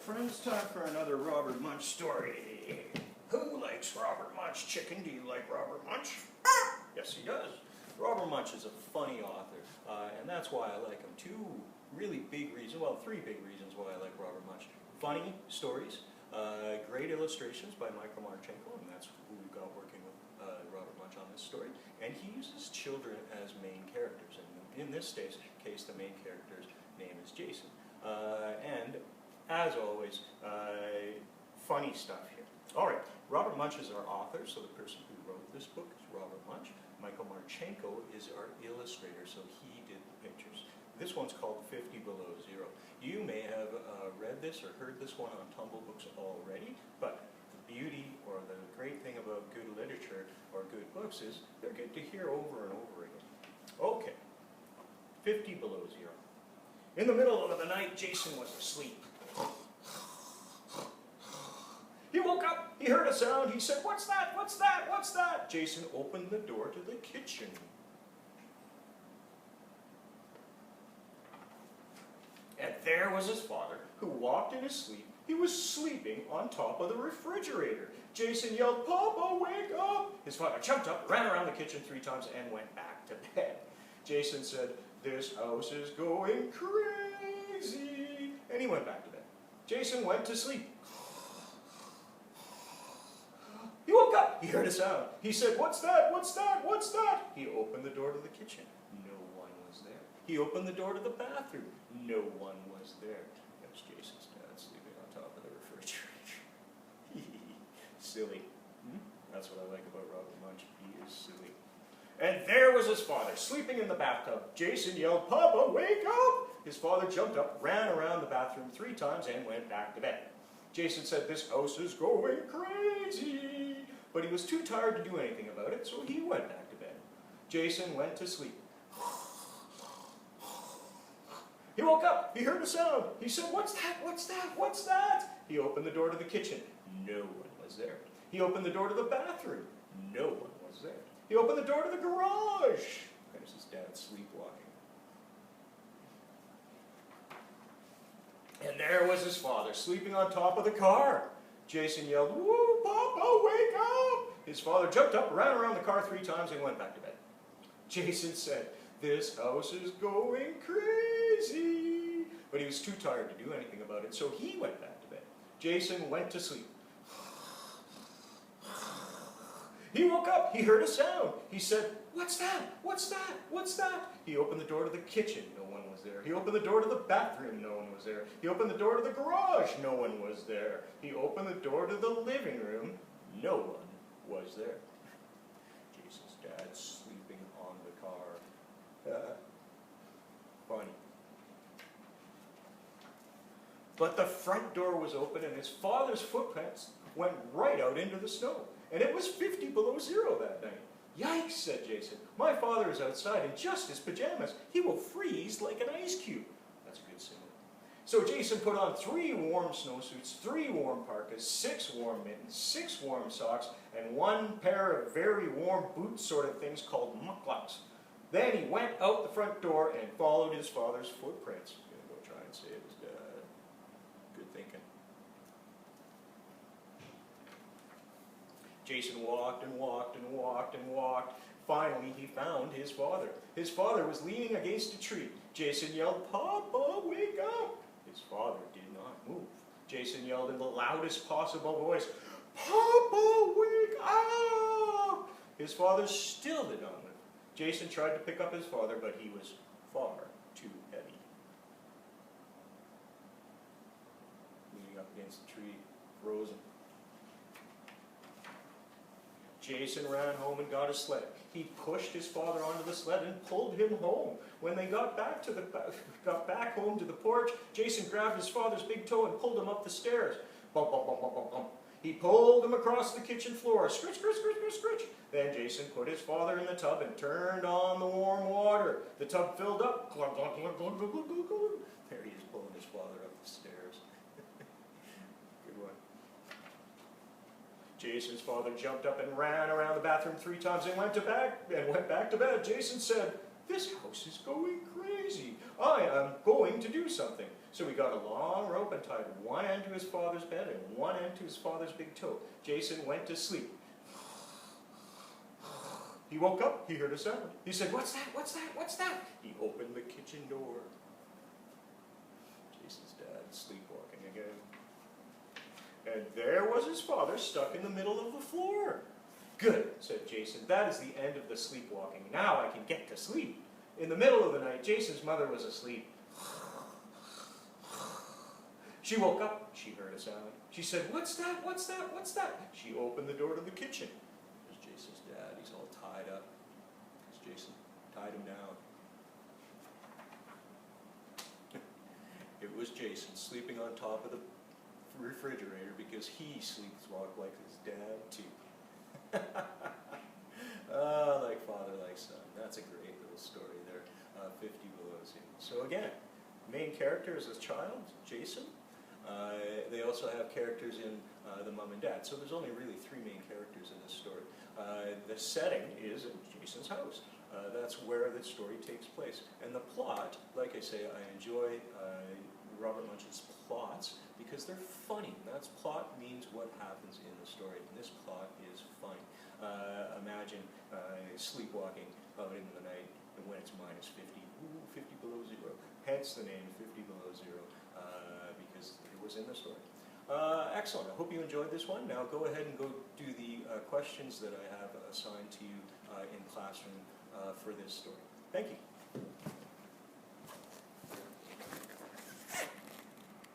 friends, time for another Robert Munch story. Who likes Robert Munch? Chicken, do you like Robert Munch? Yes, he does. Robert Munch is a funny author, and that's why I like him. Two really big reasons, well, three big reasons why I like Robert Munch. Funny stories, great illustrations by Michael Marchenko, and that's who we've got working with Robert Munch on this story. And he uses children as main characters, and in this case, the main character's name is Jason. And as always, funny stuff here. All right, Robert Munch is our author, so the person who wrote this book is Robert Munch. Michael Marchenko is our illustrator, so he did the pictures. This one's called 50 Below Zero. You may have read this or heard this one on Tumble Books already, but the beauty or the great thing about good literature or good books is they're good to hear over and over again. Okay, 50 Below Zero. In the middle of the night, Jason was asleep. He woke up, he heard a sound, he said, "What's that? What's that? What's that?" Jason opened the door to the kitchen. And there was his father, who walked in his sleep. He was sleeping on top of the refrigerator. Jason yelled, "Papa, wake up!" His father jumped up, ran around the kitchen 3 times, and went back to bed. Jason said, "This house is going crazy." And he went back to bed. Jason went to sleep. He woke up. He heard a sound. He said, "What's that? What's that? What's that?" He opened the door to the kitchen. No one was there. He opened the door to the bathroom. No one was there. That was Jason's dad sleeping on top of the refrigerator. Silly. That's what I like about Robert Munch. He is silly. And there was his father, sleeping in the bathtub. Jason yelled, "Papa, wake up!" His father jumped up, ran around the bathroom 3 times, and went back to bed. Jason said, "This house is going crazy." But he was too tired to do anything about it, so he went back to bed. Jason went to sleep. He woke up. He heard a sound. He said, "What's that? What's that? What's that?" He opened the door to the kitchen. No one was there. He opened the door to the bathroom. No one was there. He opened the door to the garage. There's his dad sleepwalking. And there was his father, sleeping on top of the car. Jason yelled, "Woo, Papa, wake up!" His father jumped up, ran around the car 3 times, and went back to bed. Jason said, "This house is going crazy." But he was too tired to do anything about it, so he went back to bed. Jason went to sleep. He woke up. He heard a sound. He said, "What's that? What's that? What's that?" He opened the door to the kitchen. No one was there. He opened the door to the bathroom. No one was there. He opened the door to the garage. No one was there. He opened the door to the living room. No one was there. Jason's dad sleeping on the car. Funny. But the front door was open, and his father's footprints went right out into the snow. And it was 50 below zero that night. "Yikes," said Jason. "My father is outside in just his pajamas. He will freeze like an ice cube." That's a good simile. So Jason put on 3 warm snowsuits, 3 warm parkas, 6 warm mittens, 6 warm socks, and 1 pair of very warm boot sort of things called mucklucks. Then he went out the front door and followed his father's footprints. I'm going to go try and save his dad. Good thinking. Jason walked and walked and walked and walked. Finally, he found his father. His father was leaning against a tree. Jason yelled, "Papa, wake up!" His father did not move. Jason yelled in the loudest possible voice, "Papa, wake up!" His father still did not move. Jason tried to pick up his father, but he was far too heavy. Leaning up against the tree, frozen. Jason ran home and got a sled. He pushed his father onto the sled and pulled him home. When they got back home to the porch, Jason grabbed his father's big toe and pulled him up the stairs. Bump, bump, bump, bump, bump, bump. He pulled him across the kitchen floor. Scritch, scritch, scritch, scritch, scritch. Then Jason put his father in the tub and turned on the warm water. The tub filled up. Glug, glug, glug, glug, glug, glug, glug, glug. There he is pulling his father up the stairs. Good one. Jason's father jumped up and ran around the bathroom 3 times and went back to bed. Jason said, "This house is going crazy. I am going to do something. So he got a long rope and tied one end to his father's bed and one end to his father's big toe. Jason went to sleep. He woke up, he heard a sound. He said, "What's that? What's that? What's that?" He opened the kitchen door. Jason's dad sleepwalking again. And there was his father stuck in the middle of the floor. "Good," said Jason. "That is the end of the sleepwalking. Now I can get to sleep." In the middle of the night, Jason's mother was asleep. She woke up. She heard a sound. She said, "What's that? What's that? What's that?" She opened the door to the kitchen. There's Jason's dad. He's all tied up because Jason tied him down. It was Jason sleeping on top of the refrigerator because he sleepwalked like his dad too. Like father, like son. That's a great little story there. 50 Below Zero. So again, main character is a child, Jason. They also have characters in the mom and dad. So there's only really 3 main characters in this story. The setting is in Jason's house. That's where the story takes place. And the plot, like I say, I enjoy Robert Munch's plots because they're funny. That's plot means what happens in the story. And this plot is funny. Imagine sleepwalking out in the night and when it's minus 50. Ooh, 50 below zero. Hence the name 50 Below Zero because it was in the story. Excellent. I hope you enjoyed this one. Now go ahead and go do the questions that I have assigned to you in classroom for this story. Thank you.